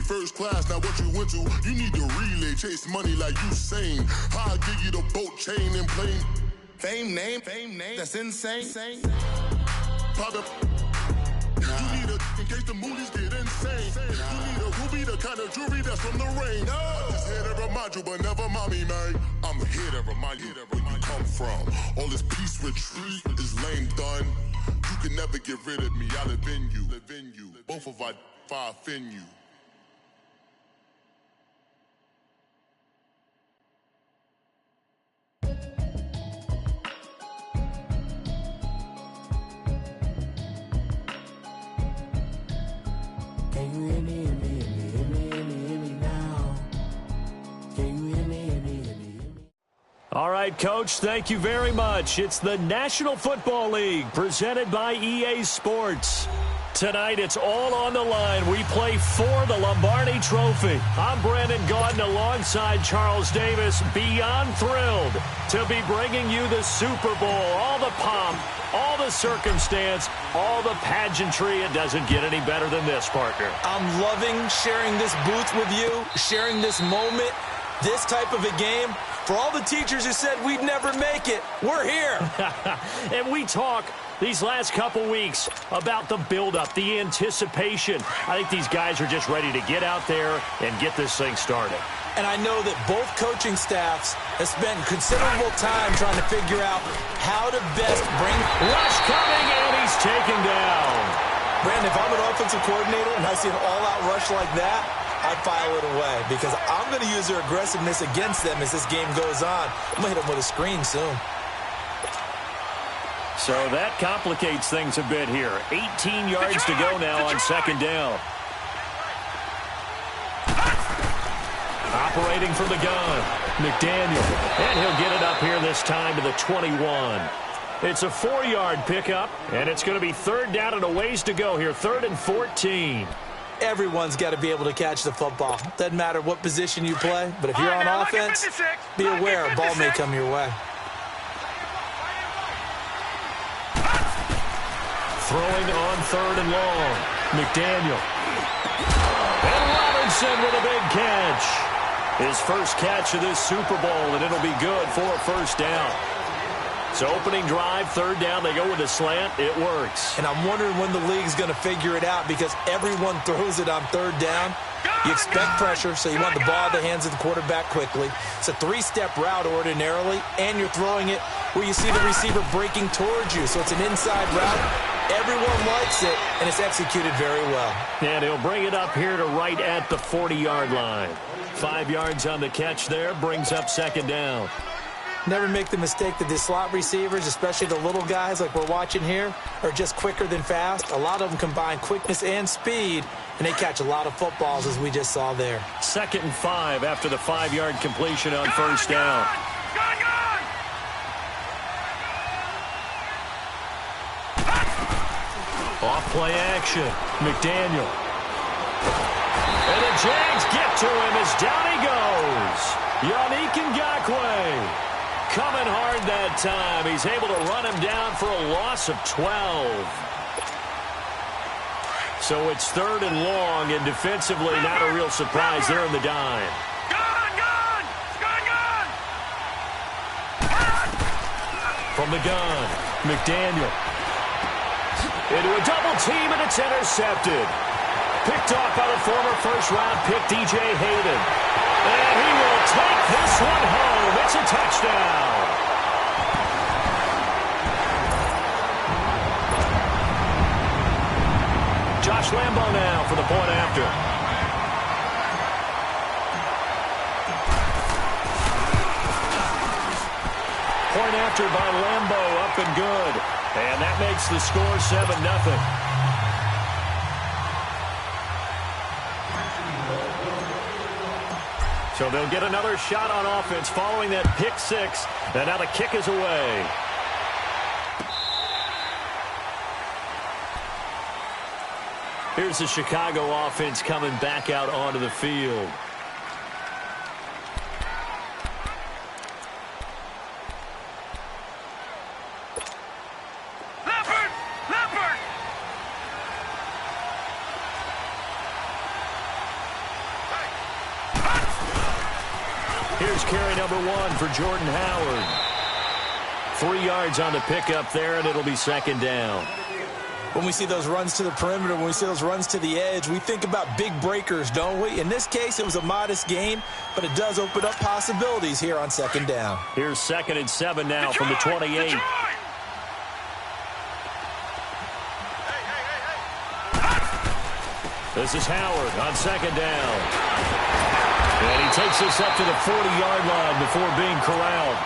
first class, now what you went to? You need to relay, chase money like Usain. How I give you the boat, chain, and plane. Fame name, that's insane. Pop it. You need a, in case the movies get insane. You need a ruby, the kind of jewelry that's from the rain. I'm just here to remind you, but never mommy, man. I'm here to remind you where you come from. All this peace retreat is lame done. You can never get rid of me, I live in you. Both of our fire offend you. Can you hear me now? Can you hear me? All right, Coach, thank you very much. It's the National Football League presented by EA Sports. Tonight, it's all on the line. We play for the Lombardi Trophy. I'm Brandon Gaudin alongside Charles Davis. Beyond thrilled to be bringing you the Super Bowl. All the pomp, all the circumstance, all the pageantry. It doesn't get any better than this, partner. I'm loving sharing this booth with you, sharing this moment, this type of a game. For all the teachers who said we'd never make it, we're here. And we talk these last couple weeks about the buildup, the anticipation. I think these guys are just ready to get out there and get this thing started. And I know that both coaching staffs have spent considerable time trying to figure out how to best bring... Rush coming, and he's taken down. Brandon, if I'm an offensive coordinator and I see an all-out rush like that, I file it away because I'm going to use their aggressiveness against them as this game goes on. I'm going to hit them with a screen soon. So that complicates things a bit here. 18 yards to go now on second down. Operating from the gun, McDaniel. And he'll get it up here this time to the 21. It's a 4-yard pickup, and it's going to be third down and a ways to go here. 3rd and 14. Everyone's got to be able to catch the football. Doesn't matter what position you play, but if you're on offense, be aware a ball may come your way. Throwing on 3rd and long. McDaniel. And Robinson with a big catch. His first catch of this Super Bowl, and it'll be good for a first down. So opening drive, 3rd down, they go with a slant. It works. And I'm wondering when the league's going to figure it out because everyone throws it on 3rd down. You expect pressure, so you want the ball in the hands of the quarterback quickly. It's a 3-step route ordinarily, and you're throwing it where you see the receiver breaking towards you. So it's an inside route. Everyone likes it, and it's executed very well. And he'll bring it up here to right at the 40-yard line. 5 yards on the catch there, brings up second down. Never make the mistake that the slot receivers, especially the little guys like we're watching here, are just quicker than fast. A lot of them combine quickness and speed, and they catch a lot of footballs as we just saw there. 2nd and 5 after the 5-yard completion on first down. Off play action. McDaniel. And the Jags get to him as down he goes. Yannick Ngakoue coming hard that time. He's able to run him down for a loss of 12. So it's 3rd and long, and defensively not a real surprise there in the dime. From the gun, McDaniel. Into a double team, and it's intercepted. Picked off by the former first-round pick, DJ Hayden. And he will take this one home. It's a touchdown. Josh Lambo now for the point after. Point after by Lambo, up and good. And that makes the score 7-0. So they'll get another shot on offense following that pick six. And now the kick is away. Here's the Chicago offense coming back out onto the field. Here's carry number 1 for Jordan Howard. 3 yards on the pickup there, and it'll be second down. When we see those runs to the perimeter, when we see those runs to the edge, we think about big breakers, don't we? In this case, it was a modest gain, but it does open up possibilities here on second down. Here's 2nd and 7 now from the 28. This is Howard on second down. And he takes this up to the 40-yard line before being corralled.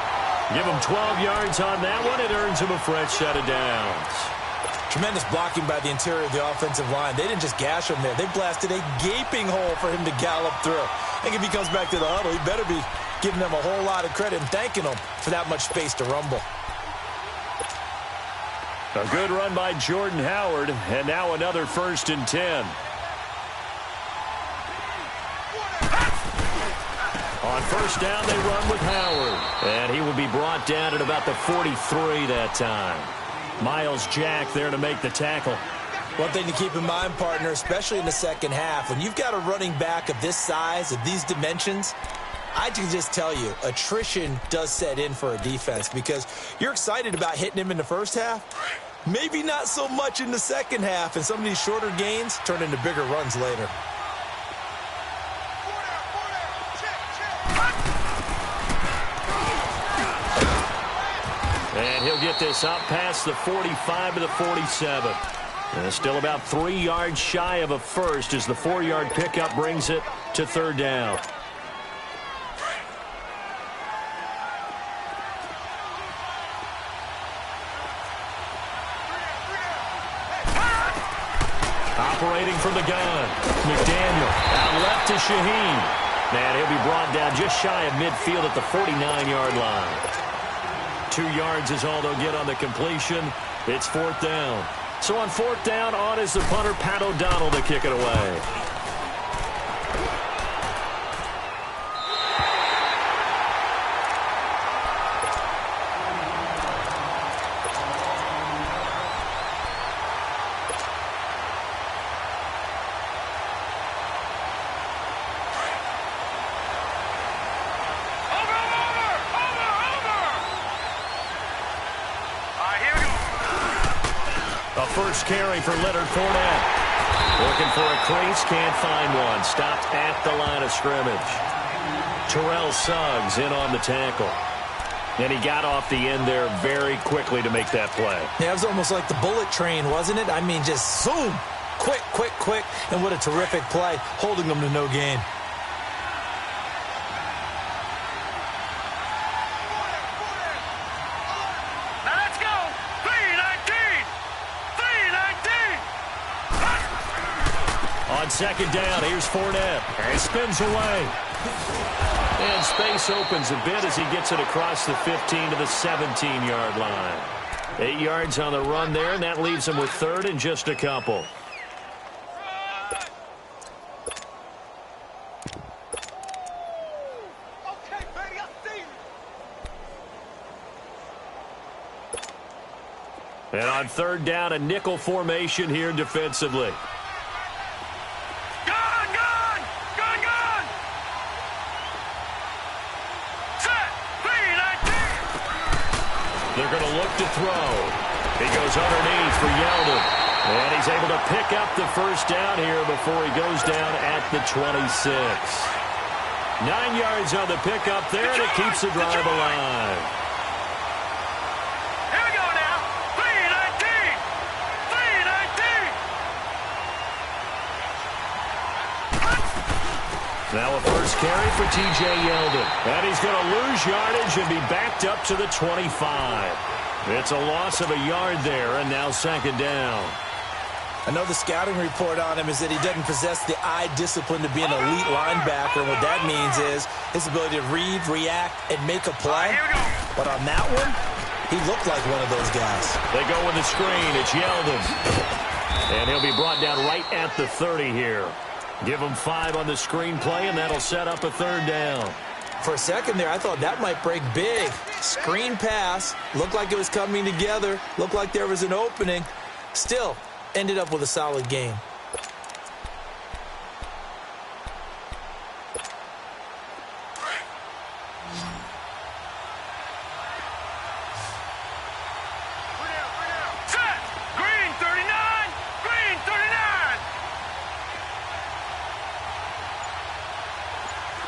Give him 12 yards on that one. It earns him a fresh set of downs. Tremendous blocking by the interior of the offensive line. They didn't just gash him there. They blasted a gaping hole for him to gallop through. I think if he comes back to the huddle, he better be giving them a whole lot of credit and thanking them for that much space to rumble. A good run by Jordan Howard, and now another 1st and 10. On first down, they run with Howard. And he will be brought down at about the 43 that time. Miles Jack there to make the tackle. One thing to keep in mind, partner, especially in the second half, when you've got a running back of this size, of these dimensions, I can just tell you, attrition does set in for a defense because you're excited about hitting him in the first half. Maybe not so much in the second half, and some of these shorter gains turn into bigger runs later. And he'll get this up past the 45 to the 47. And still about 3 yards shy of a first as the 4-yard pickup brings it to 3rd down. Operating from the gun, McDaniel out left to Shaheen. And he'll be brought down just shy of midfield at the 49-yard line. 2 yards is all they'll get on the completion. It's 4th down. So on 4th down, on is the punter, Pat O'Donnell, to kick it away. First carry for Leonard Fournette. Looking for a crease, can't find one. Stopped at the line of scrimmage. Terrell Suggs in on the tackle. And he got off the end there very quickly to make that play. Yeah, it was almost like the bullet train, wasn't it? I mean, just zoom. Quick, quick, quick. And what a terrific play, holding them to no gain. Second down, here's Fournette. And he spins away. And space opens a bit as he gets it across the 15 to the 17-yard line. 8 yards on the run there, and that leaves him with 3rd and just a couple. And on 3rd down, a nickel formation here defensively. They're going to look to throw. He goes underneath for Yeldon. And he's able to pick up the first down here before he goes down at the 26. 9 yards on the pickup there, and it keeps the drive alive. Here we go now. 3-19. 3-19. Now a first carry for T.J. Yeldon. And he's going to lose yardage and be backed up to the 25. It's a loss of a yard there, and now second down. I know the scouting report on him is that he doesn't possess the eye discipline to be an elite linebacker. And what that means is his ability to read, react, and make a play. But on that one, he looked like one of those guys. They go with the screen. It's Yeldon. And he'll be brought down right at the 30 here. Give him 5 on the screen play, and that'll set up a 3rd down. For a second there, I thought that might break big. Screen pass. Looked like it was coming together. Looked like there was an opening. Still, ended up with a solid game.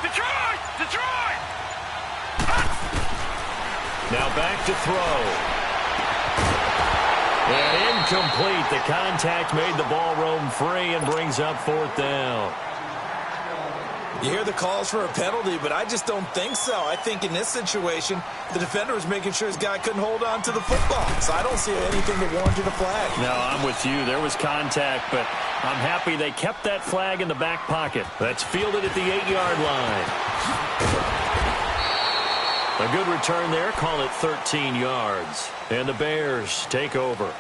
Detroit! Detroit! Now back to throw. And incomplete. The contact made the ball roam free and brings up 4th down. You hear the calls for a penalty, but I just don't think so. I think in this situation, the defender was making sure his guy couldn't hold on to the football. So I don't see anything that warranted a flag. No, I'm with you. There was contact, but I'm happy they kept that flag in the back pocket. That's fielded at the 8-yard line. A good return there. Call it 13 yards. And the Bears take over.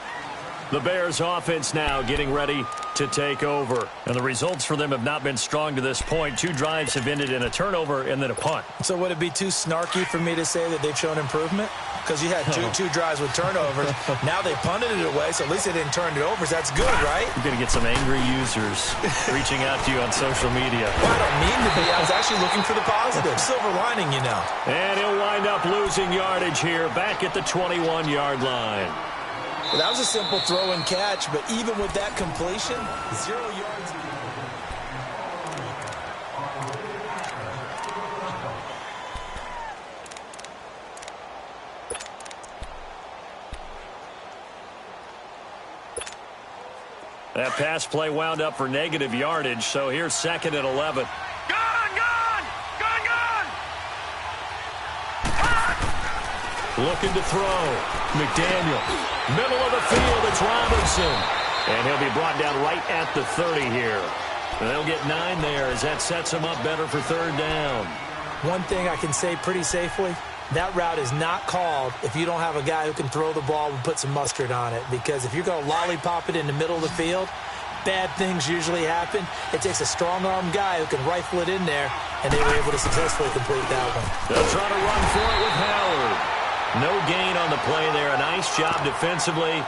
The Bears offense now getting ready to take over. And the results for them have not been strong to this point. 2 drives have ended in a turnover and then a punt. So would it be too snarky for me to say that they've shown improvement? Because you had two drives with turnovers. Now they punted it away, so at least they didn't turn it over. So that's good, right? You're going to get some angry users reaching out to you on social media. Well, I don't mean to be. I was actually looking for the positive. Silver lining, you know. And he'll wind up losing yardage here back at the 21-yard line. Well, that was a simple throw and catch, but even with that completion, 0 yards. That pass play wound up for negative yardage, so here's 2nd and 11. Looking to throw. McDaniel. Middle of the field, it's Robinson. And he'll be brought down right at the 30 here. And they'll get 9 there as that sets him up better for 3rd down. One thing I can say pretty safely, that route is not called if you don't have a guy who can throw the ball and put some mustard on it. Because if you're going to lollipop it in the middle of the field, bad things usually happen. It takes a strong-arm guy who can rifle it in there, and they were able to successfully complete that one. They'll try to run for it with Howard. No gain on the play there. A nice job defensively,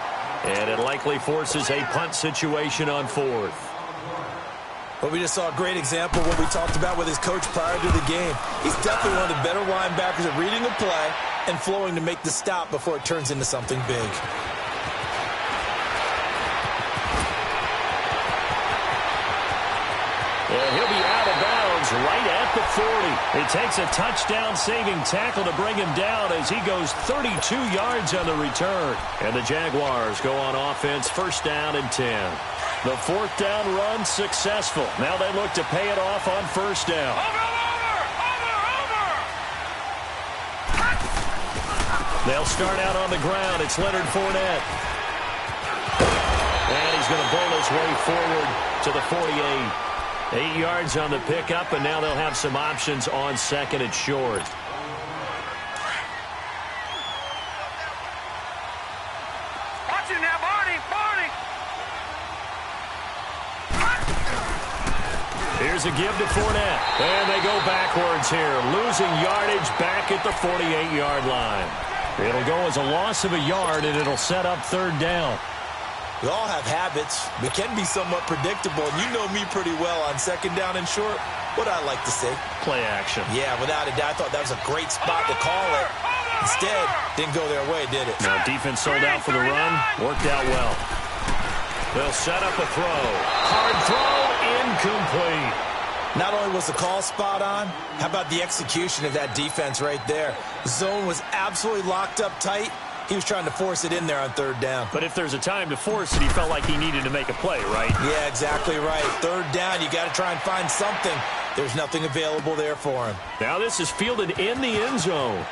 and it likely forces a punt situation on 4th. Well, we just saw a great example of what we talked about with his coach prior to the game. He's definitely one of the better linebackers at reading a play and flowing to make the stop before it turns into something big. And he'll be out of bounds right at the 40. It takes a touchdown-saving tackle to bring him down as he goes 32 yards on the return. And the Jaguars go on offense, 1st down and 10. The 4th down run successful. Now they look to pay it off on 1st down. Over! They'll start out on the ground. It's Leonard Fournette. And he's going to bowl his way forward to the 48. 8 yards on the pickup, and now they'll have some options on 2nd and short. Watch it now, Barney! Here's a give to Fournette. And they go backwards here, losing yardage back at the 48-yard line. It'll go as a loss of a yard, and it'll set up 3rd down. We all have habits. We can be somewhat predictable, and you know me pretty well on 2nd down and short. What I like to see. Play action. Yeah, without a doubt. I thought that was a great spot to call it. Instead, didn't go their way, did it? Now defense sold out for the run. Worked out well. They'll set up a throw. Hard throw, incomplete. Not only was the call spot on, how about the execution of that defense right there? The zone was absolutely locked up tight. He was trying to force it in there on 3rd down. But if there's a time to force it, he felt like he needed to make a play, right? Yeah, exactly right. 3rd down, you got to try and find something. There's nothing available there for him. Now this is fielded in the end zone.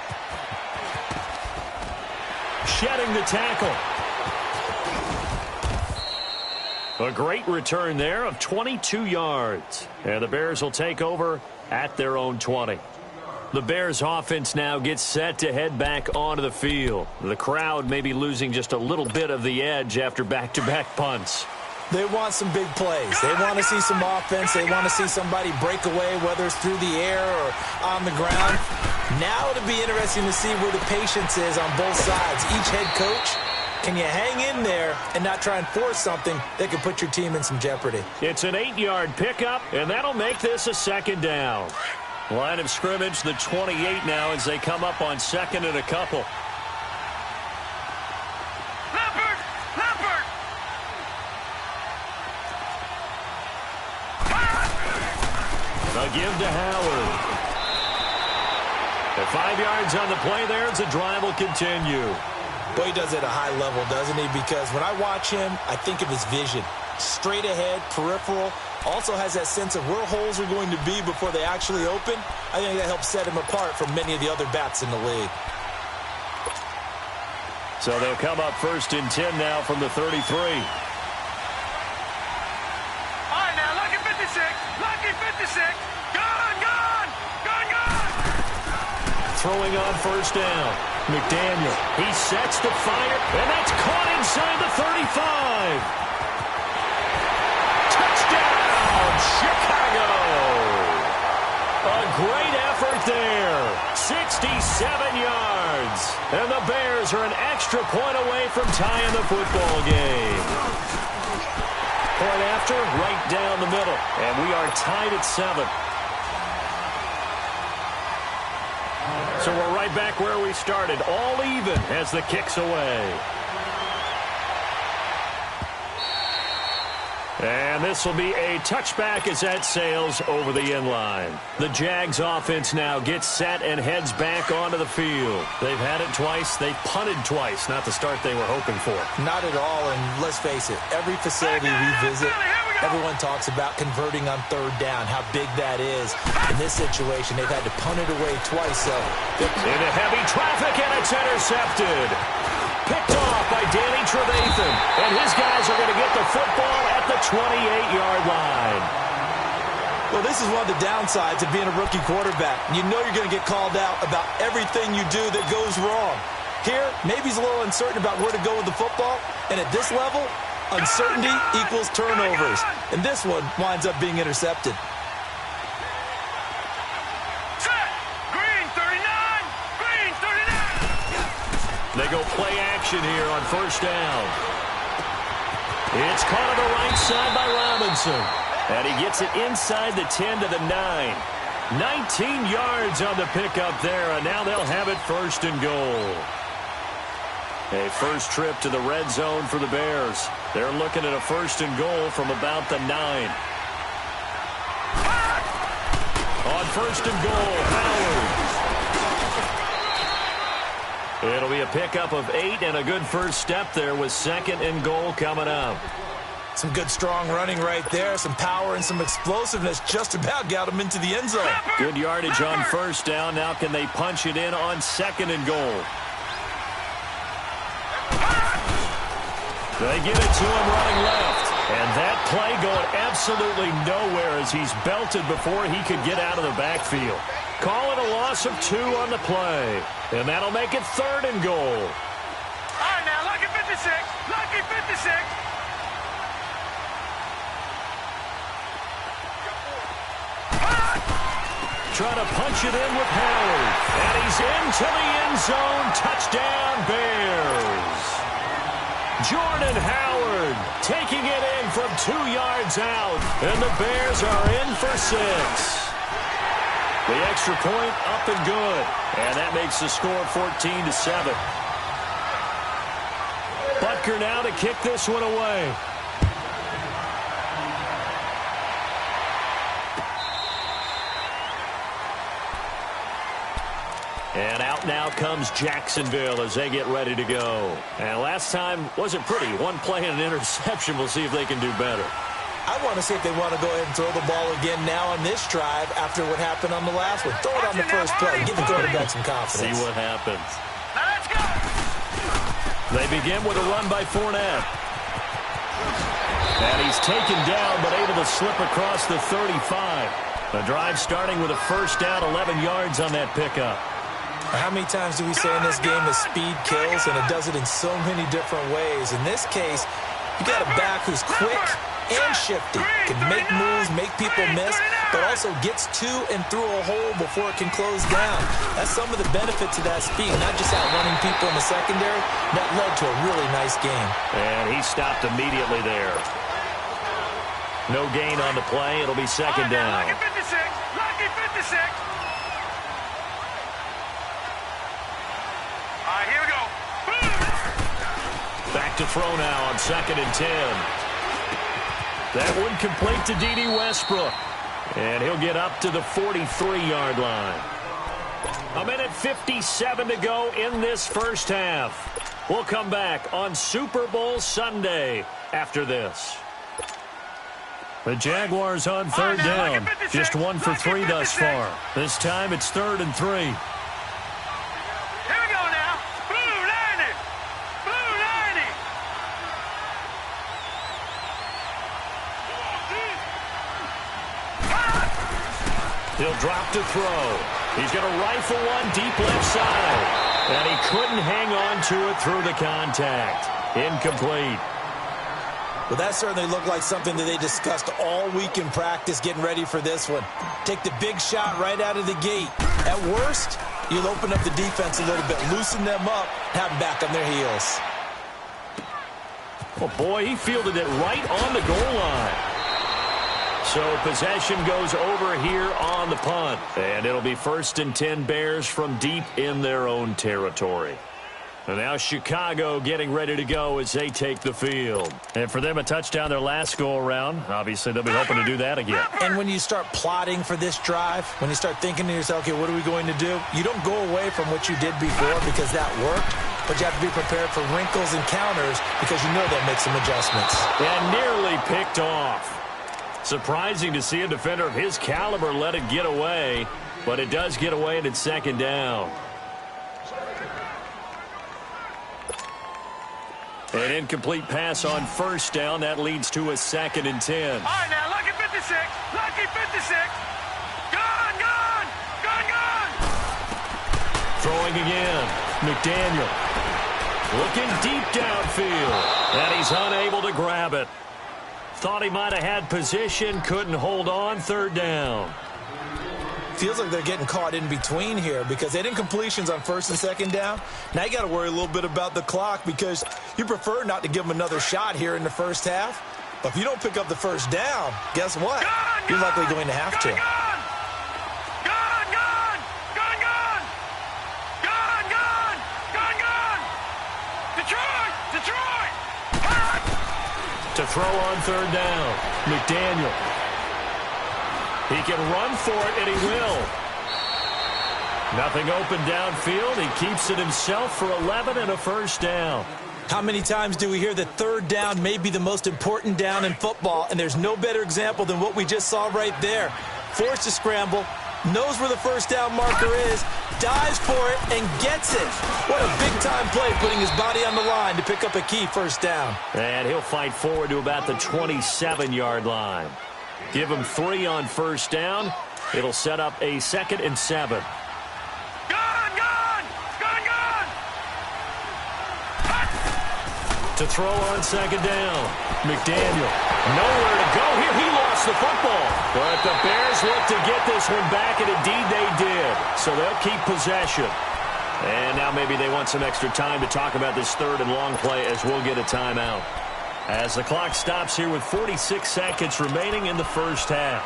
Shedding the tackle. A great return there of 22 yards. And the Bears will take over at their own 20. The Bears offense now gets set to head back onto the field. The crowd may be losing just a little bit of the edge after back-to-back punts. They want some big plays. They want to see some offense. They want to see somebody break away, whether it's through the air or on the ground. Now it'll be interesting to see where the patience is on both sides. Each head coach, can you hang in there and not try and force something that could put your team in some jeopardy? It's an 8-yard pickup, and that'll make this a 2nd down. Line of scrimmage, the 28 now as they come up on 2nd and a couple. Leopard! A give to Howard. At 5 yards on the play there, as the drive will continue. Boy, he does it at a high level, doesn't he? Because when I watch him, I think of his vision. Straight ahead, peripheral. Also has that sense of where holes are going to be before they actually open. I think that helps set him apart from many of the other bats in the league. So they'll come up 1st and 10 now from the 33. All right, now, lucky 56. Lucky 56. Gone, gone. Gone, gone. Throwing on 1st down. McDaniel, he sets to fire, and that's caught inside the 35. Touchdown, Chicago. A great effort there. 67 yards. And the Bears are an extra point away from tying the football game. Point after, right down the middle. And we are tied at 7. So we're right back where we started, all even as the kick's away. And this will be a touchback as that sails over the end line. The Jags offense now gets set and heads back onto the field. They've had it twice. They've punted twice. Not the start they were hoping for. Not at all, and let's face it, every facility we visit, everyone talks about converting on 3rd down, how big that is. In this situation, they've had to punt it away twice. So into heavy traffic, and it's intercepted. Picked off by Danny Trevathan. And his guys are going to get the football at the 28-yard line. Well, this is one of the downsides of being a rookie quarterback. You know you're going to get called out about everything you do that goes wrong. Here, maybe he's a little uncertain about where to go with the football. And at this level, uncertainty equals turnovers. And this one winds up being intercepted. They go play action here on 1st down. It's caught on the right side by Robinson. And he gets it inside the 10 to the 9. 19 yards on the pickup there, and now they'll have it 1st and goal. A first trip to the red zone for the Bears. They're looking at a 1st and goal from about the 9. On 1st and goal, Howard. It'll be a pickup of 8 and a good first step there with 2nd and goal coming up. Some good strong running right there. Some power and some explosiveness just about got him into the end zone. Good yardage on 1st down. Now can they punch it in on 2nd and goal? They give it to him running left. And that play going absolutely nowhere as he's belted before he could get out of the backfield. Call it a loss of 2 on the play. And that'll make it 3rd and goal. All right, now, lucky 56. Lucky 56. Trying to punch it in with Howard. And he's into the end zone. Touchdown, Bears. Jordan Howard taking it in from 2 yards out. And the Bears are in for 6. The extra point up and good. And that makes the score 14-7. Butker now to kick this one away. And out now comes Jacksonville as they get ready to go. And last time wasn't pretty. One play and an interception. We'll see if they can do better. I want to see if they want to go ahead and throw the ball again now on this drive after what happened on the last one. Throw it on the first play. Give the quarterback some confidence. See what happens. Now let's go. They begin with a run by Fournette. And he's taken down but able to slip across the 35. The drive starting with a 1st down, 11 yards on that pickup. How many times do we say in this game that speed kills, and it does it in so many different ways? In this case, you got a back who's quick and shifty, can make moves, make people miss, but also gets to and through a hole before it can close down. That's some of the benefits of that speed, not just outrunning people in the secondary. That led to a really nice game. And he stopped immediately there. No gain on the play. It'll be 2nd down. Lucky 56. Lucky 56. All right, here we go. Back to throw now on 2nd and 10. That one complete to D.D. Westbrook. And he'll get up to the 43-yard line. 1:57 to go in this first half. We'll come back on Super Bowl Sunday after this. The Jaguars on third down. Just 1 for 3 thus far. This time it's 3rd and 3. Here we go now. Blue 90. Blue 90. He'll drop to throw. He's going to rifle one deep left side. And he couldn't hang on to it through the contact. Incomplete. Well, that certainly looked like something that they discussed all week in practice getting ready for this one. Take the big shot right out of the gate. At worst, you'll open up the defense a little bit, loosen them up, have them back on their heels. Well, boy, he fielded it right on the goal line. So possession goes over here on the punt. And it'll be 1st and 10 Bears from deep in their own territory. And now Chicago getting ready to go as they take the field. And for them, a touchdown their last go-around. Obviously, they'll be hoping to do that again. And when you start plotting for this drive, when you start thinking to yourself, okay, what are we going to do? You don't go away from what you did before because that worked. But you have to be prepared for wrinkles and counters because you know they'll make some adjustments. And nearly picked off. Surprising to see a defender of his caliber let it get away. But it does get away and it's 2nd down. An incomplete pass on 1st down. That leads to a 2nd and 10. All right, now, lucky 56. Lucky 56. Gone, gone. Gone, gone. Throwing again. McDaniel. Looking deep downfield. And he's unable to grab it. Thought he might have had position. Couldn't hold on. 3rd down. Feels like they're getting caught in between here because they did incompletions on 1st and 2nd down. Now you got to worry a little bit about the clock because you prefer not to give them another shot here in the first half. But if you don't pick up the 1st down, guess what? You're likely going to have to. Gone, gone, gone, gone, gone, gone, gone, gone, gone. Detroit, Detroit. To throw on 3rd down. McDaniel. He can run for it, and he will. Nothing open downfield. He keeps it himself for 11 and a 1st down. How many times do we hear that 3rd down may be the most important down in football, and there's no better example than what we just saw right there. Forced to scramble, knows where the 1st down marker is, dives for it, and gets it. What a big-time play, putting his body on the line to pick up a key 1st down. And he'll fight forward to about the 27-yard line. Give him 3 on 1st down. It'll set up a 2nd and 7. Gone, gone, gone, gone. To throw on 2nd down. McDaniel. Nowhere to go here. He lost the football. But the Bears look to get this one back, and indeed they did. So they'll keep possession. And now maybe they want some extra time to talk about this 3rd and long play as we'll get a timeout. As the clock stops here with 46 seconds remaining in the first half.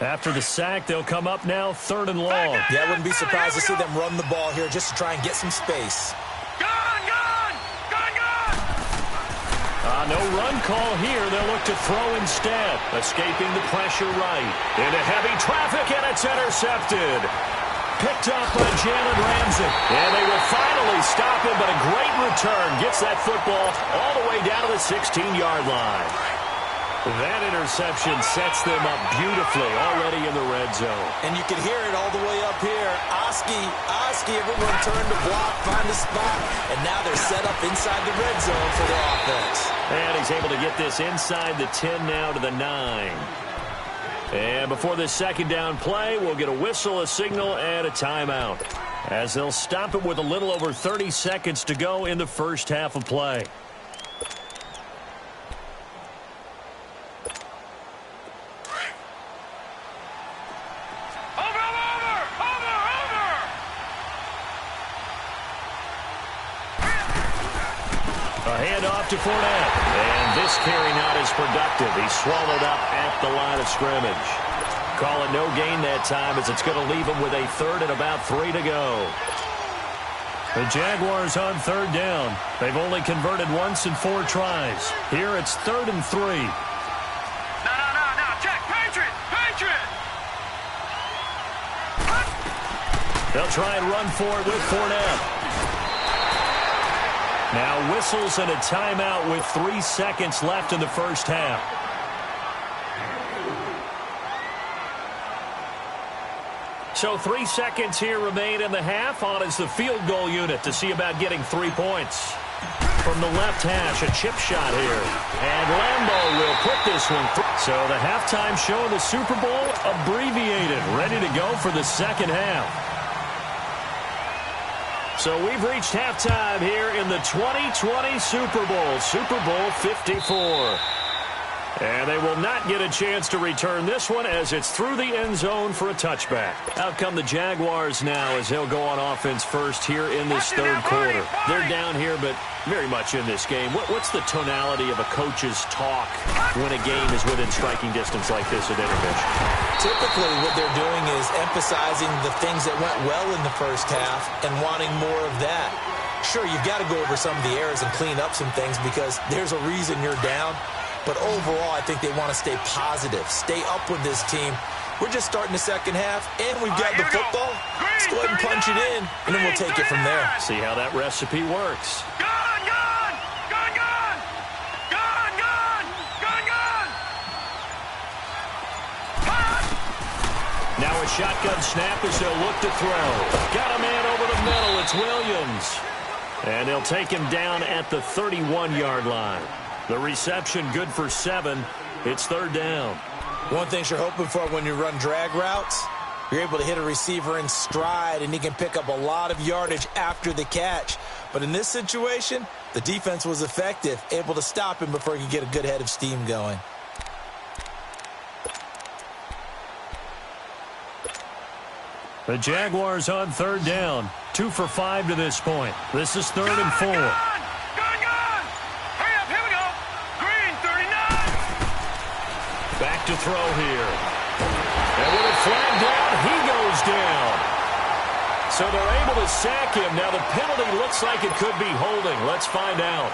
After the sack, they'll come up now 3rd and long. Yeah, I wouldn't be surprised to see them run the ball here just to try and get some space. Gone, gone, gone, gone. No run call here. They'll look to throw instead. Escaping the pressure right. Into heavy traffic, and it's intercepted. Picked up by Jalen Ramsey. And they will finally stop him, but a great return. Gets that football all the way down to the 16-yard line. That interception sets them up beautifully already in the red zone. And you can hear it all the way up here. Oski, everyone turned to block, find a spot, and now they're set up inside the red zone for their offense. And he's able to get this inside the 10 now to the 9. And before this 2nd down play, we'll get a whistle, a signal, and a timeout. As they'll stop it with a little over 30 seconds to go in the first half of play. To Fournette, and this carry not as productive. He's swallowed up at the line of scrimmage. Call it no gain that time as it's going to leave them with a third and about 3 to go. The Jaguars on third down. They've only converted once in 4 tries. Here it's 3rd and 3. No. Check. Patriot. They'll try and run for it with Fournette. Now whistles and a timeout with 3 seconds left in the first half. So 3 seconds here remain in the half. On is the field goal unit to see about getting 3 points. From the left hash, a chip shot here. And Lambeau will put this one through. So the halftime show of the Super Bowl abbreviated, ready to go for the second half. So we've reached halftime here in the 2020 Super Bowl, Super Bowl 54. And they will not get a chance to return this one as it's through the end zone for a touchback. Out come the Jaguars now as they'll go on offense first here in this third quarter. They're down here, but very much in this game. What's the tonality of a coach's talk when a game is within striking distance like this at intermission? Typically, what they're doing is emphasizing the things that went well in the first half and wanting more of that. Sure, you've got to go over some of the errors and clean up some things because there's a reason you're down. But overall, I think they want to stay positive, stay up with this team. We're just starting the second half, and we've got the football. Let's go ahead and punch it in, and then we'll take it from there. See how that recipe works. Now a shotgun snap as they'll look to throw. Got a man over the middle. It's Williams. And they'll take him down at the 31-yard line. The reception good for 7. It's third down. One thing you're hoping for when you run drag routes, you're able to hit a receiver in stride, and he can pick up a lot of yardage after the catch. But in this situation, the defense was effective, able to stop him before he could get a good head of steam going. The Jaguars on third down. 2 for 5 to this point. This is 3rd and 4. Back to throw here. And with a flag down, he goes down. So they're able to sack him. Now the penalty looks like it could be holding. Let's find out.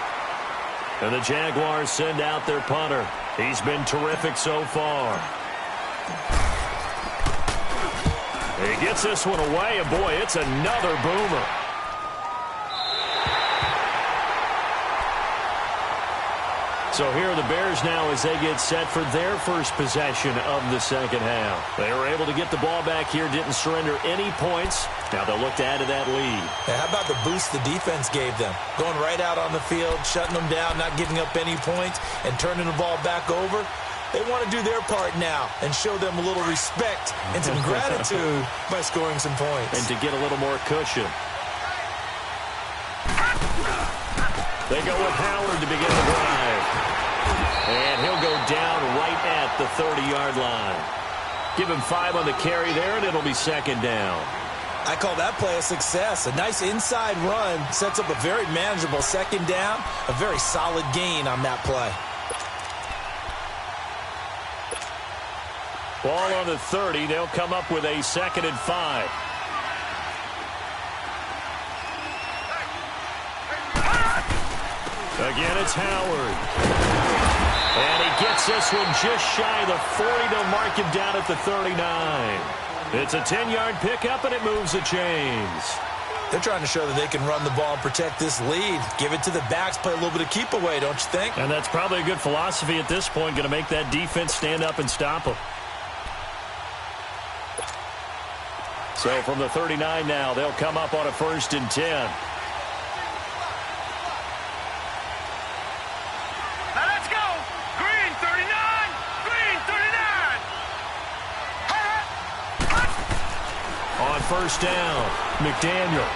And the Jaguars send out their punter. He's been terrific so far. He gets this one away, and boy, it's another boomer. So here are the Bears now as they get set for their first possession of the second half. They were able to get the ball back here, didn't surrender any points. Now they'll look to add to that lead. Yeah, how about the boost the defense gave them? Going right out on the field, shutting them down, not giving up any points, and turning the ball back over. They want to do their part now and show them a little respect and some gratitude by scoring some points. And to get a little more cushion. They go with Howard to begin the drive. And he'll go down right at the 30-yard line. Give him 5 on the carry there, and it'll be second down. I call that play a success. A nice inside run sets up a very manageable second down. A very solid gain on that play. Ball on the 30. They'll come up with a 2nd and 5. Again, it's Howard. And he gets this one just shy of the 40. They'll mark him down at the 39. It's a 10-yard pickup, and it moves the chains. They're trying to show that they can run the ball and protect this lead. Give it to the backs, play a little bit of keep away, don't you think? And that's probably a good philosophy at this point, going to make that defense stand up and stop them. So from the 39 now, they'll come up on a 1st and 10. First down, McDaniel.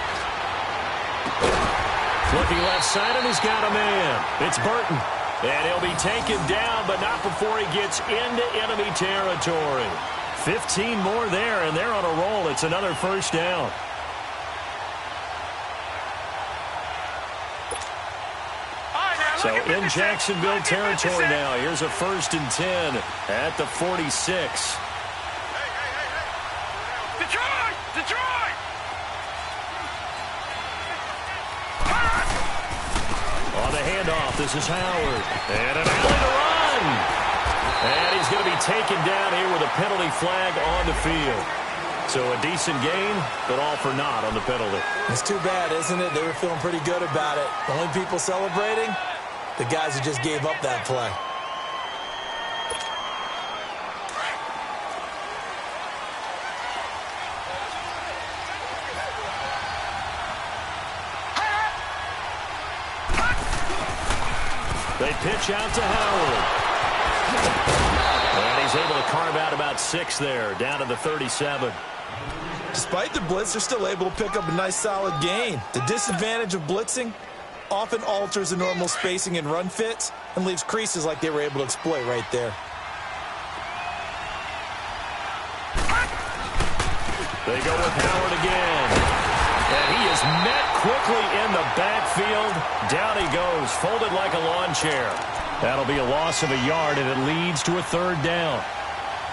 Looking left side, and he's got a man. It's Burton. And he'll be taken down, but not before he gets into enemy territory. 15 more there, and they're on a roll. It's another first down. So in Jacksonville territory now. Here's a 1st and 10 at the 46. On the handoff, this is Howard. And an alley to run. And he's going to be taken down here with a penalty flag on the field. So a decent gain, but all for naught on the penalty. It's too bad, isn't it? They were feeling pretty good about it. The only people celebrating, the guys who just gave up that play. They pitch out to Howard. And he's able to carve out about 6 there, down to the 37. Despite the blitz, they're still able to pick up a nice solid gain. The disadvantage of blitzing often alters the normal spacing and run fits and leaves creases like they were able to exploit right there. They go with Howard again. And he is met quickly in the backfield. Down he goes, folded like a lawn chair. That'll be a loss of a yard, and it leads to a 3rd down.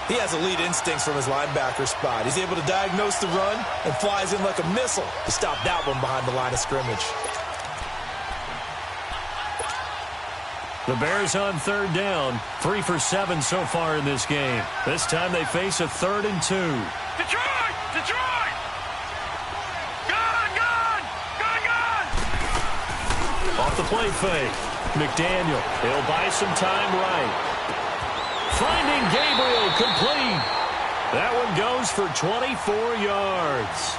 He has elite instincts from his linebacker spot. He's able to diagnose the run and flies in like a missile to stop that one behind the line of scrimmage. The Bears on 3rd down, 3 for 7 so far in this game. This time they face a 3rd and 2. Detroit! Detroit! Gun! Gun! Gun! Gun! Off the play fake. McDaniel, he'll buy some time right. Finding Gabriel, complete. That one goes for 24 yards.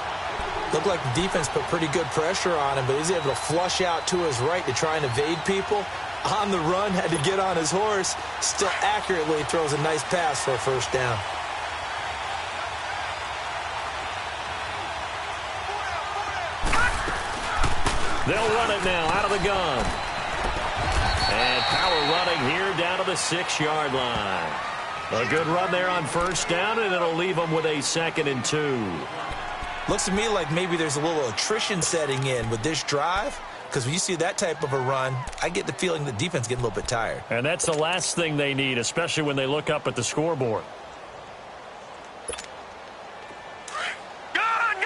Looked like the defense put pretty good pressure on him, but he's able to flush out to his right to try and evade people. On the run, had to get on his horse. Still accurately throws a nice pass for a 1st down. They'll run it now out of the gun. And power running here down to the 6-yard line. A good run there on 1st down, and it'll leave them with a 2nd and 2. Looks to me like maybe there's a little attrition setting in with this drive, because when you see that type of a run, I get the feeling the defense getting a little bit tired. And that's the last thing they need, especially when they look up at the scoreboard. Gun! Gun!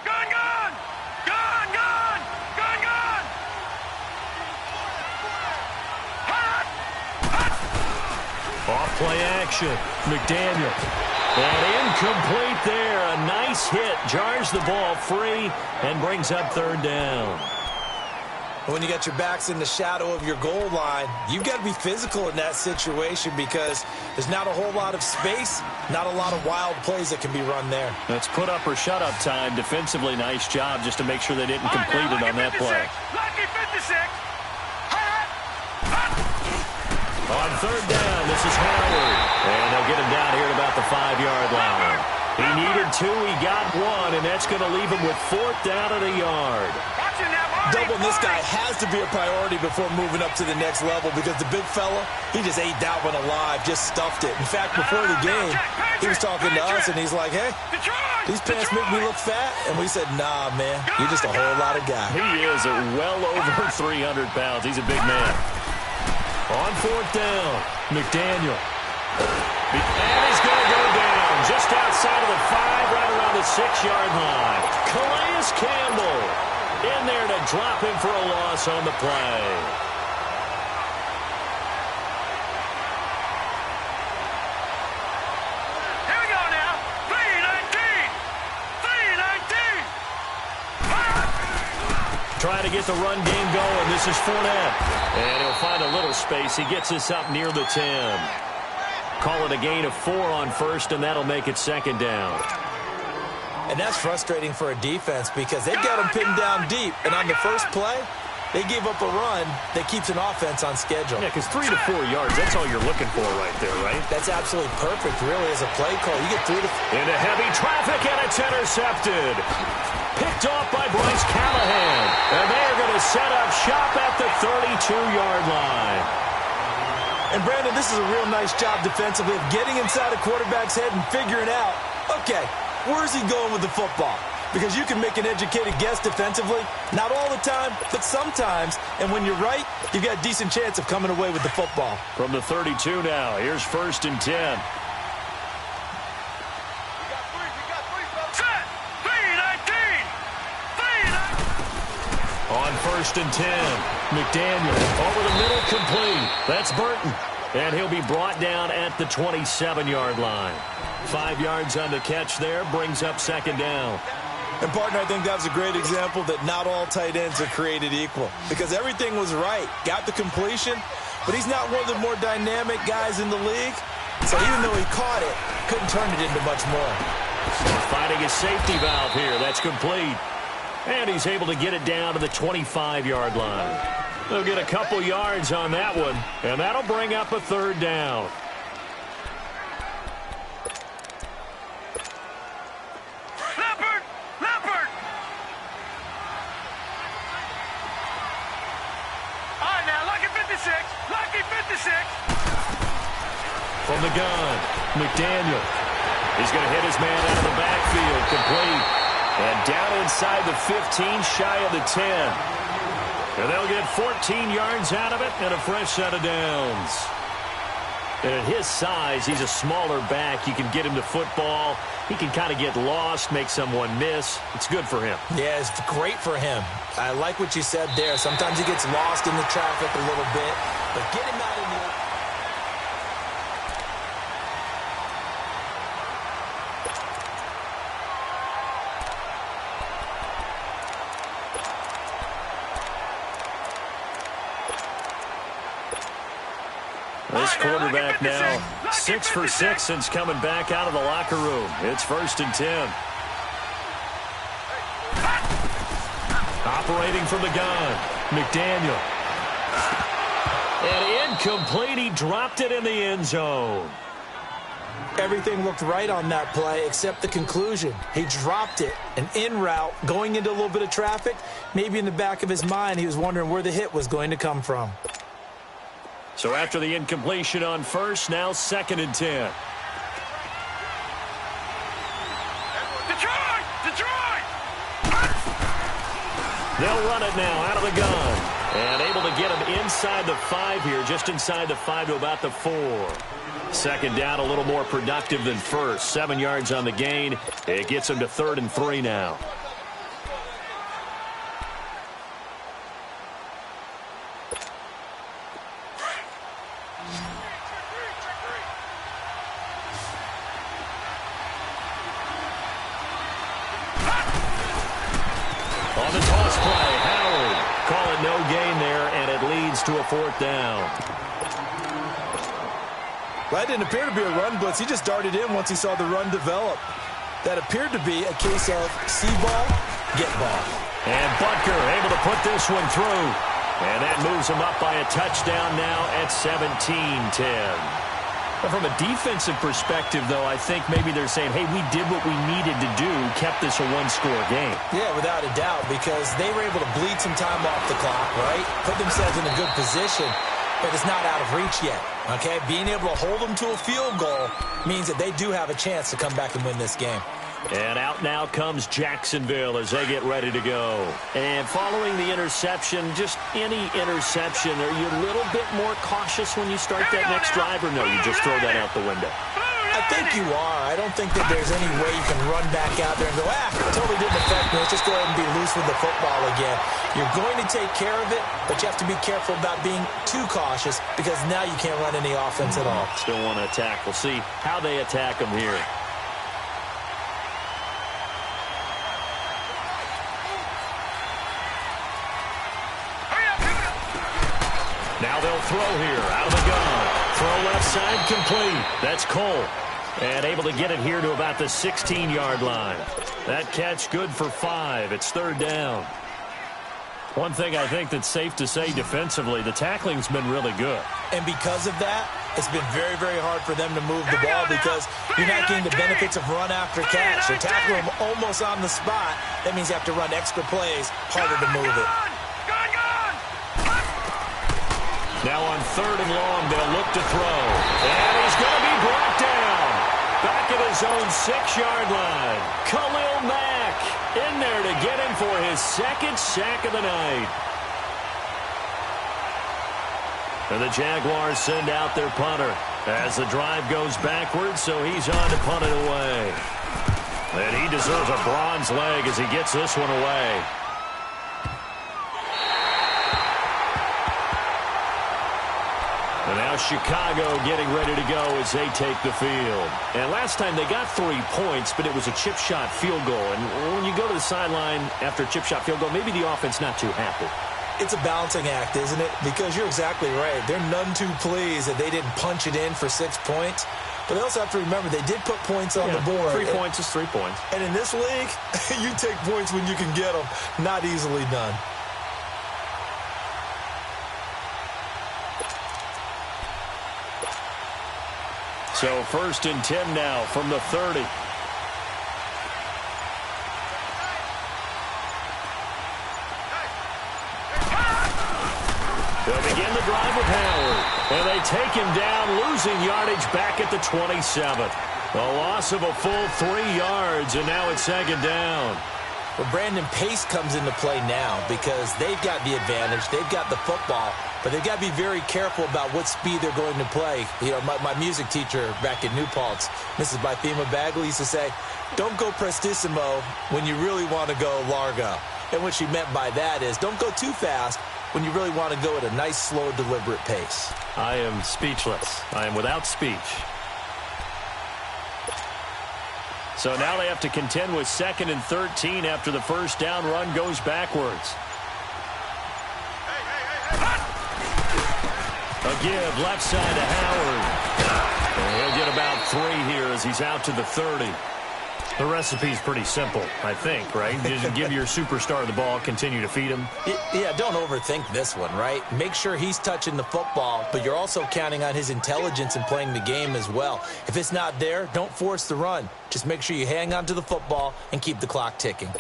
Gun! Gun! Gun! Gun! Gun! Gun! Hot! Hot! Off play action. McDaniel. And incomplete there. A nice hit. Jars the ball free and brings up 3rd down. When you got your backs in the shadow of your goal line, you've got to be physical in that situation because there's not a whole lot of space, not a lot of wild plays that can be run there. That's put up or shut up time. Defensively, nice job just to make sure they didn't complete it on that play. Lucky 56. Hot! Hot! On 3rd down, this is Howard. And they'll get him down here at about the 5-yard line. He needed 2, he got 1, and that's going to leave him with 4th down at a yard. Doubling this guy has to be a priority before moving up to the next level because the big fella, he just ate that one alive, just stuffed it. In fact, before the game, he was talking to us, and he's like, hey, these pants make me look fat. And we said, nah, man, you're just a whole lot of guy. He is at well over 300 pounds. He's a big man. On 4th down, McDaniel. And he's going to go down just outside of the 5, right around the 6-yard line. Calais Campbell in there to drop him for a loss on the play. Here we go now. 319. 319. Trying to get the run game going. This is Fournette. And he'll find a little space. He gets us up near the 10. Call it a gain of 4 on 1st, and that'll make it 2nd down. And that's frustrating for a defense because they've got him pinned down deep. And on the first play, they gave up a run that keeps an offense on schedule. Yeah, because 3 to 4 yards, that's all you're looking for right there, right? That's absolutely perfect, really, as a play call. You get 3 to 4. Into heavy traffic, and it's intercepted. Picked off by Bryce Callahan. And they're going to set up shop at the 32-yard line. And, Brandon, this is a real nice job defensively of getting inside a quarterback's head and figuring out, okay, where's he going with the football? Because you can make an educated guess defensively. Not all the time, but sometimes. And when you're right, you've got a decent chance of coming away with the football. From the 32 now, here's 1st and 10. Set. 319. 319. On 1st and 10. McDaniel over the middle, complete. That's Burton. And he'll be brought down at the 27-yard line. 5 yards on the catch there, brings up second down. And, partner, I think that was a great example that not all tight ends are created equal. Because everything was right. Got the completion, but he's not one of the more dynamic guys in the league. So even though he caught it, couldn't turn it into much more. Finding his safety valve here. That's complete. And he's able to get it down to the 25-yard line. They'll get a couple yards on that one, and that'll bring up a third down. Leopard! All right, now, lucky 56. From the gun, McDaniel. He's going to hit his man out of the backfield, complete. And down inside the 15, shy of the 10. And they'll get 14 yards out of it and a fresh set of downs. And at his size, he's a smaller back. You can get him to football. He can kind of get lost, make someone miss. It's good for him. Yeah, it's great for him. I like what you said there. Sometimes he gets lost in the traffic a little bit, but get him out in the... This quarterback now 6 for 6 since coming back out of the locker room. It's 1st and 10. Operating from the gun, McDaniel. And incomplete. He dropped it in the end zone. Everything looked right on that play except the conclusion. He dropped it, an in route, going into a little bit of traffic. Maybe in the back of his mind, he was wondering where the hit was going to come from. So after the incompletion on first, now 2nd and 10. Detroit! They'll run it now out of the gun. And able to get him inside the 5 here, just inside the 5 to about the 4. 2nd down, a little more productive than first. 7 yards on the gain. It gets him to 3rd and 3 now. On the toss play, Howard calling no gain there, and it leads to a 4th down. That didn't appear to be a run blitz. He just darted in once he saw the run develop. That appeared to be a case of see ball, get ball. And Butker able to put this one through. And that moves him up by a touchdown now at 17-10. From a defensive perspective, though, I think maybe they're saying, hey, we did what we needed to do, kept this a one-score game. Yeah, without a doubt, because they were able to bleed some time off the clock, right? Put themselves in a good position, but it's not out of reach yet, okay? Being able to hold them to a field goal means that they do have a chance to come back and win this game. And out now comes Jacksonville as they get ready to go. And following the interception, just any interception, are you a little bit more cautious when you start that next drive, or no, you just throw that out the window? I think you are. I don't think that there's any way you can run back out there and go, it totally didn't affect me. Let's just go ahead and be loose with the football again. You're going to take care of it, but you have to be careful about being too cautious because now you can't run any offense at all. Still want to attack. We'll see how they attack them here. Now they'll throw here out of the gun. Throw left side complete. That's Cole. And able to get it here to about the 16-yard line. That catch good for 5. It's 3rd down. One thing I think that's safe to say defensively, the tackling's been really good. And because of that, it's been very, very hard for them to move the ball because you're not getting the benefits of run after catch. You're tackling them almost on the spot. That means you have to run extra plays, harder to move it. Now on 3rd and long, they'll look to throw. And he's going to be brought down. Back at his own 6-yard line. Khalil Mack in there to get him for his 2nd sack of the night. And the Jaguars send out their punter as the drive goes backwards, so he's on to punt it away. And he deserves a bronze leg as he gets this one away. Chicago getting ready to go as they take the field. And last time they got 3 points, but it was a chip shot field goal. And when you go to the sideline after a chip shot field goal, maybe the offense not too happy. It's a balancing act, isn't it? Because you're exactly right. They're none too pleased that they didn't punch it in for 6 points. But they also have to remember they did put points on the board. 3 points is 3 points. And in this league, you take points when you can get them. Not easily done. So 1st and 10 now from the 30. They'll begin the drive with Howard. And they take him down, losing yardage back at the 27. A loss of a full 3 yards, and now it's 2nd down. Well, Brandon, pace comes into play now because they've got the advantage. They've got the football, but they've got to be very careful about what speed they're going to play. You know, my music teacher back in New Paltz, Mrs. Bythema Bagley, used to say, don't go prestissimo when you really want to go largo. And what she meant by that is don't go too fast when you really want to go at a nice, slow, deliberate pace. I am speechless. I am without speech. So now they have to contend with 2nd and 13 after the first down run goes backwards. A give left side to Howard. And he'll get about 3 here as he's out to the 30. The recipe's pretty simple, I think, right? Just give your superstar the ball, continue to feed him. Yeah, don't overthink this one, right? Make sure he's touching the football, but you're also counting on his intelligence in playing the game as well. If it's not there, don't force the run. Just make sure you hang on to the football and keep the clock ticking.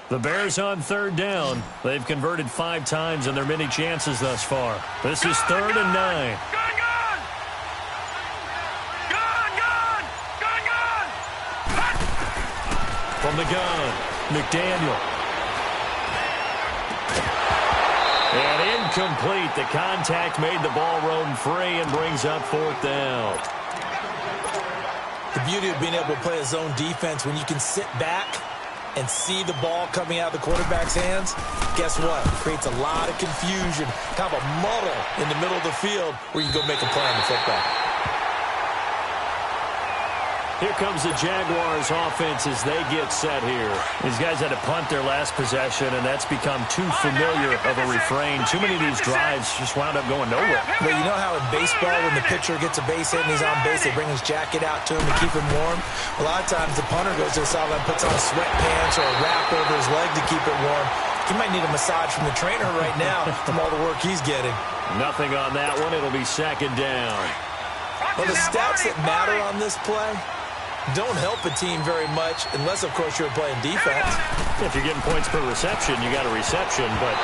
The Bears on 3rd down. They've converted 5 times in their many chances thus far. This is 3rd and 9. Gone, gone! Gone, gone! Gone, gone! From the gun, McDaniel. And incomplete. The contact made the ball roam free and brings up 4th down. The beauty of being able to play a zone defense when you can sit back and see the ball coming out of the quarterback's hands, guess what? It creates a lot of confusion, kind of a muddle in the middle of the field where you can go make a play on the football. Here comes the Jaguars offense as they get set here. These guys had to punt their last possession, and that's become too familiar of a refrain. Too many of these drives just wound up going nowhere. Well, you know how in baseball, when the pitcher gets a base hit and he's on base, they bring his jacket out to him to keep him warm? A lot of times the punter goes to the sideline, puts on sweatpants or a wrap over his leg to keep it warm. He might need a massage from the trainer right now from all the work he's getting. Nothing on that one. It'll be 2nd down. Well, the stats that matter on this play don't help a team very much unless, of course, you're playing defense. If you're getting points per reception, you got a reception, but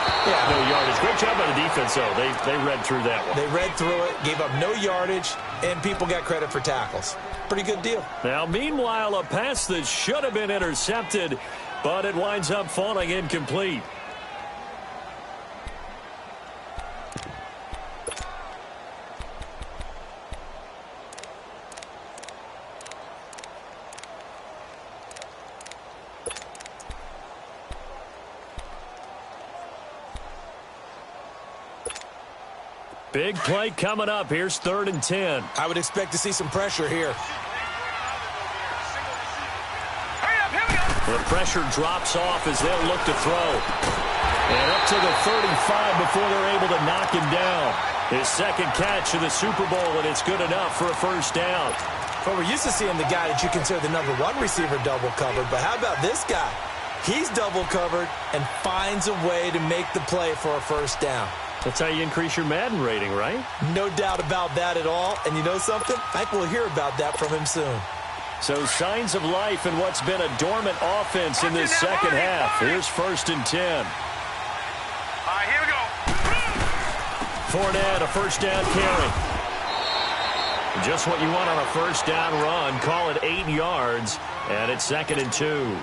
no yardage. Great job by the defense, though. They read through that one. They read through it, gave up no yardage, and people got credit for tackles. Pretty good deal. Now, meanwhile, a pass that should have been intercepted, but it winds up falling incomplete. Big play coming up. Here's 3rd and 10. I would expect to see some pressure here. The pressure drops off as they'll look to throw. And up to the 35 before they're able to knock him down. His 2nd catch of the Super Bowl, and it's good enough for a 1st down. Well, we're used to seeing the guy that you consider the #1 receiver double covered, but how about this guy? He's double covered and finds a way to make the play for a 1st down. That's how you increase your Madden rating, right? No doubt about that at all. And you know something? I think we'll hear about that from him soon. So signs of life in what's been a dormant offense in this 2nd half. Here's 1st and 10. All right, here we go. Fournette, a 1st down carry. Just what you want on a 1st down run. Call it 8 yards, and it's 2nd and 2.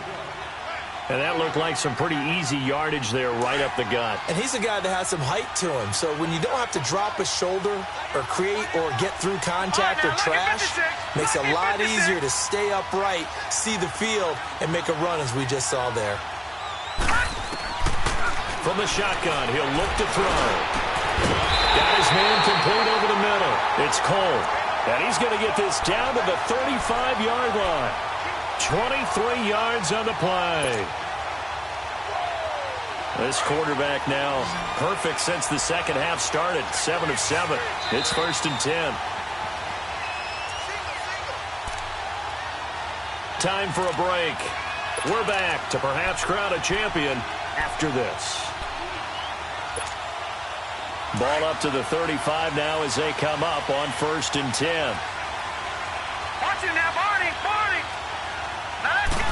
And that looked like some pretty easy yardage there right up the gut. And he's a guy that has some height to him. So when you don't have to drop a shoulder or create or get through contact or trash, makes it a lot easier to stay upright, see the field, and make a run as we just saw there. From the shotgun, he'll look to throw. Got his man complete over the middle. It's Cole. And he's going to get this down to the 35-yard line. 23 yards on the play. This quarterback now perfect since the second half started. 7 of 7. It's 1st and 10. Time for a break. We're back to perhaps crown a champion after this. Ball up to the 35 now as they come up on 1st and 10. Watch it now, Barney. Now let's go.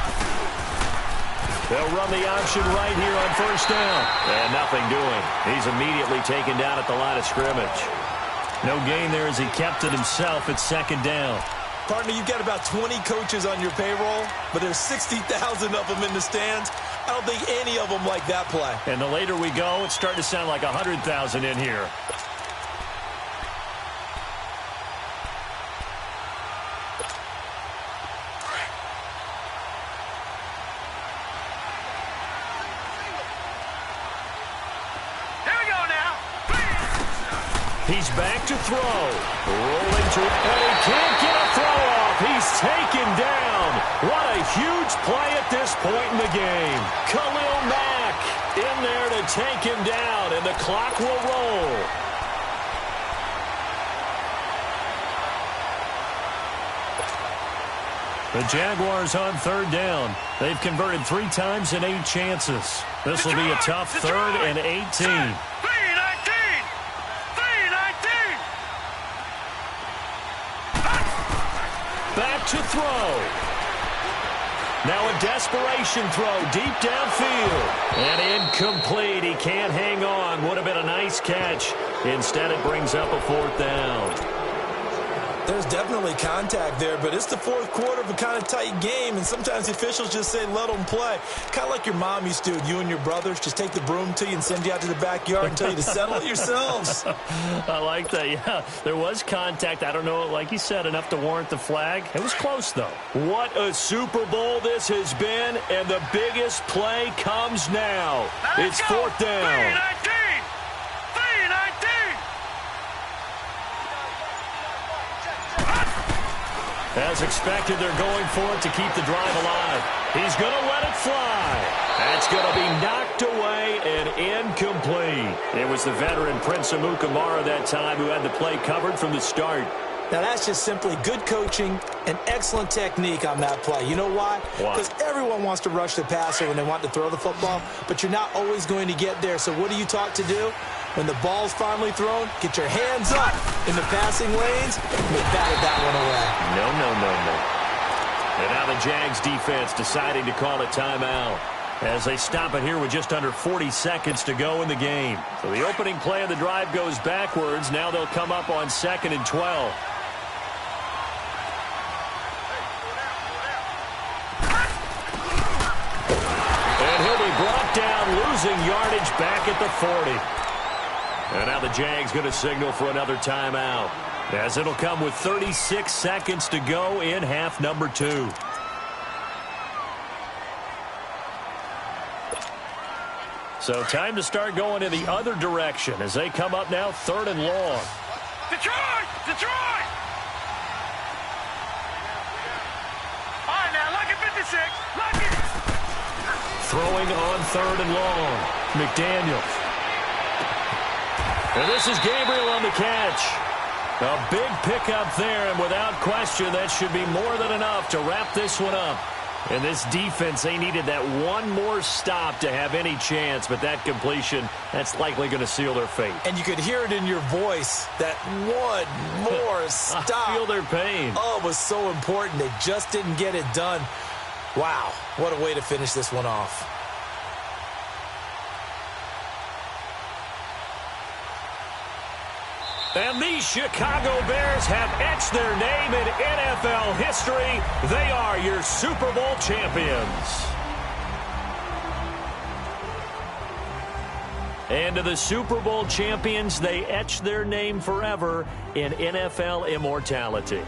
They'll run the option right here on 1st down. And nothing doing. He's immediately taken down at the line of scrimmage. No gain there as he kept it himself at 2nd down. Partner, you've got about 20 coaches on your payroll, but there's 60,000 of them in the stands. I don't think any of them like that play. And the later we go, it's starting to sound like 100,000 in here. He's back to throw. Rolling to, and he can't get a throw off. He's taken down. What a huge play at this point in the game. Khalil Mack in there to take him down, and the clock will roll. The Jaguars on 3rd down. They've converted 3 times in 8 chances. This will be a tough 3rd and 18. Back to throw. Now a desperation throw deep downfield. And incomplete. He can't hang on. Would have been a nice catch. Instead, it brings up a 4th down. There's definitely contact there, but it's the 4th quarter of a kind of tight game, and sometimes the officials just say, let them play. Kind of like your mom used to do with you and your brothers. Just take the broom to you and send you out to the backyard and tell you to settle it yourselves. I like that, yeah. There was contact. I don't know, like you said, enough to warrant the flag. It was close, though. What a Super Bowl this has been, and the biggest play comes now. It's 4th down. As expected, they're going for it to keep the drive alive. He's going to let it fly. That's going to be knocked away and incomplete. It was the veteran Prince Amukamara that time who had the play covered from the start. Now, that's just simply good coaching and excellent technique on that play. You know why? Because everyone wants to rush the passer when they want to throw the football, but you're not always going to get there. So what are you taught to do? When the ball's finally thrown, get your hands up in the passing lanes and they batted that one away. No. And now the Jags defense deciding to call a timeout as they stop it here with just under 40 seconds to go in the game. So the opening play of the drive goes backwards. Now they'll come up on 2nd and 12. And he'll be brought down, losing yardage back at the 40. And now the Jags going to signal for another timeout, as it'll come with 36 seconds to go in half number 2. So time to start going in the other direction as they come up now 3rd and long. Detroit! All right, now, lucky 56. Lucky. Throwing on 3rd and long. McDaniels. And this is Gabriel on the catch. A big pickup there, and without question, that should be more than enough to wrap this one up. And this defense, they needed that one more stop to have any chance, but that completion, that's likely going to seal their fate. And you could hear it in your voice, that one more stop. I feel their pain. Oh, it was so important. They just didn't get it done. Wow, what a way to finish this one off. And these Chicago Bears have etched their name in NFL history. They are your Super Bowl champions. And to the Super Bowl champions, they etch their name forever in NFL immortality.